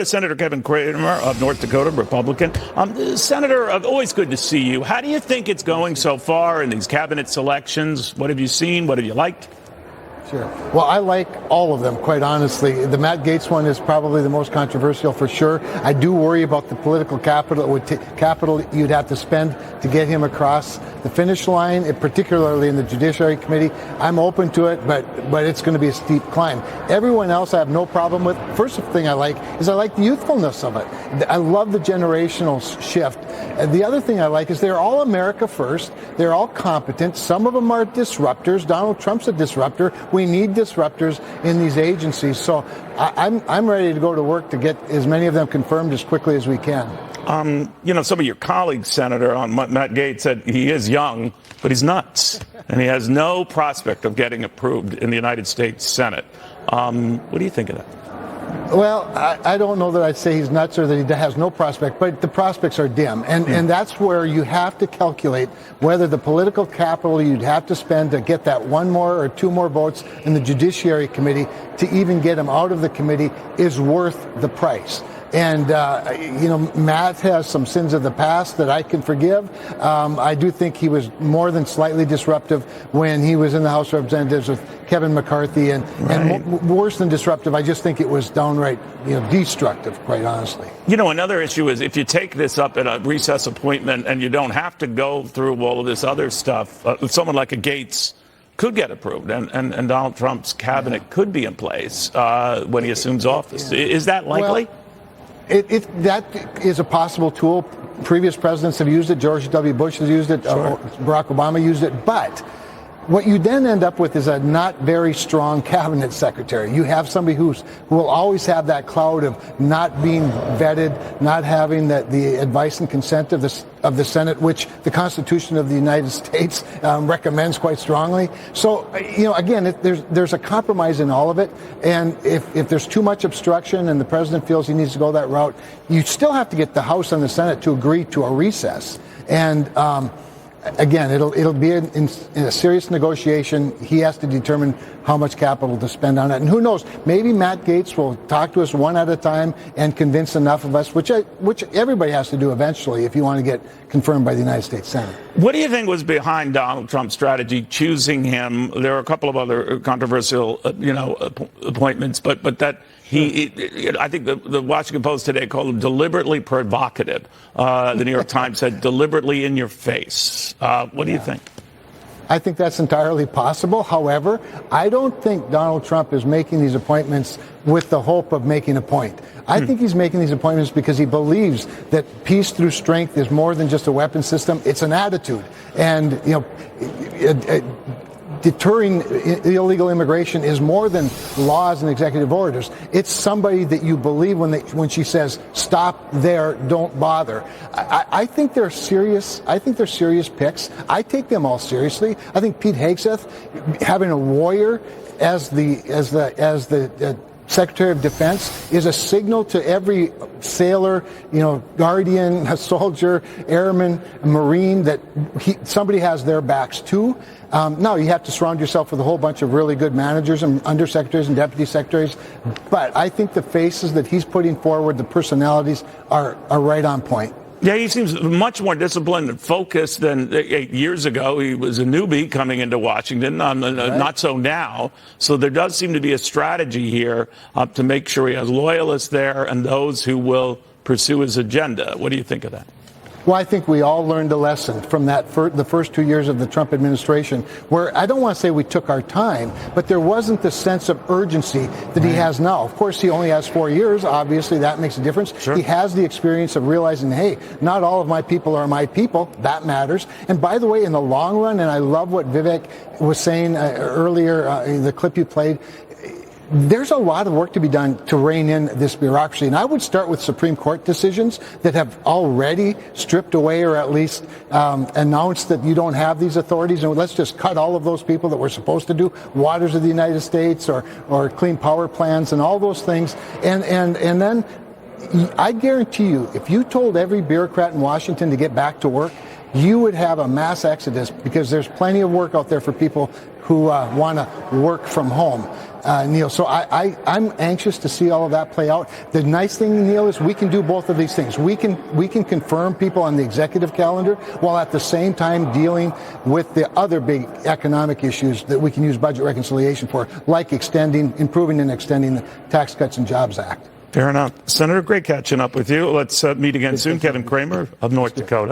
Senator Kevin Cramer of North Dakota, Republican. Senator, always good to see you. How do you think it's going so far in these cabinet selections? What have you seen? What have you liked? Sure. Well, I like all of them, quite honestly. The Matt Gaetz one is probably the most controversial for sure. I do worry about the political capital capital you'd have to spend to get him across the finish line, particularly in the Judiciary Committee. I'm open to it, but it's going to be a steep climb. Everyone else I have no problem with. First thing I like is I like the youthfulness of it. I love the generational shift. The other thing I like is they're all America first. They're all competent. Some of them are disruptors. Donald Trump's a disruptor. We need disruptors in these agencies. So I'm ready to go to work to get as many of them confirmed as quickly as we can. Some of your colleagues, Senator, on Matt Gaetz said he is young, but he's nuts. And he has no prospect of getting approved in the United States Senate. What do you think of that? Well, I don't know that I'd say he's nuts or that he has no prospect, but the prospects are dim. And that's where you have to calculate whether the political capital you'd have to spend to get that one more or two more votes in the Judiciary Committee to even get him out of the committee is worth the price. And, Matt has some sins of the past that I can forgive. I do think he was more than slightly disruptive when he was in the House of Representatives with Kevin McCarthy. And worse than disruptive, I just think it was downright, destructive, quite honestly. Another issue is if you take this up at a recess appointment and you don't have to go through all of this other stuff, someone like a Gaetz could get approved and Donald Trump's cabinet could be in place when he assumes office. Is that likely? Well, that is a possible tool. Previous presidents have used it. George W. Bush has used it. Sure. Barack Obama used it. But what you then end up with is a not very strong cabinet secretary. You have somebody who will always have that cloud of not being vetted, not having the advice and consent of the Senate, which the Constitution of the United States recommends quite strongly. So, again, there's a compromise in all of it. And if there's too much obstruction and the president feels he needs to go that route, you still have to get the House and the Senate to agree to a recess. And again, it'll be in a serious negotiation. He has to determine how much capital to spend on it. And who knows, maybe Matt Gaetz will talk to us one at a time and convince enough of us, which everybody has to do eventually if you want to get confirmed by the United States Senate. What do you think was behind Donald Trump's strategy choosing him? There are a couple of other controversial, appointments, but that I think the Washington Post today called him deliberately provocative. The New York Times said deliberately in your face. What do you think? I think that's entirely possible. However, I don't think Donald Trump is making these appointments with the hope of making a point. I think he's making these appointments because he believes that peace through strength is more than just a weapon system. It's an attitude. And, deterring illegal immigration is more than laws and executive orders. It's somebody that you believe when she says, stop there, don't bother. I think they're serious. I think they're serious picks. I take them all seriously. I think Pete Hegseth, having a warrior as the Secretary of Defense, is a signal to every sailor, guardian, a soldier, airman, Marine, that somebody has their backs too. Now, you have to surround yourself with a whole bunch of really good managers and undersecretaries and deputy secretaries. But I think the faces that he's putting forward, the personalities, are right on point. Yeah, he seems much more disciplined and focused than 8 years ago. He was a newbie coming into Washington, not so now. So there does seem to be a strategy here to make sure he has loyalists there and those who will pursue his agenda. What do you think of that? Well, I think we all learned a lesson from the first 2 years of the Trump administration, where I don't want to say we took our time, but there wasn't the sense of urgency that he has now. Of course, he only has 4 years. Obviously, that makes a difference. Sure. He has the experience of realizing, hey, not all of my people are my people. That matters. And by the way, in the long run, and I love what Vivek was saying earlier, the clip you played, there's a lot of work to be done to rein in this bureaucracy. And I would start with Supreme Court decisions that have already stripped away or at least announced that you don't have these authorities. And let's just cut all of those people that were supposed to do waters of the United States or clean power plants and all those things. And then I guarantee you, if you told every bureaucrat in Washington to get back to work, you would have a mass exodus because there's plenty of work out there for people who want to work from home. Neil. So I'm anxious to see all of that play out. The nice thing, Neil, is we can do both of these things. We can confirm people on the executive calendar while at the same time dealing with the other big economic issues that we can use budget reconciliation for, like improving and extending the Tax Cuts and Jobs Act. Fair enough. Senator, great catching up with you. Let's meet again soon. Kevin Cramer of North Dakota.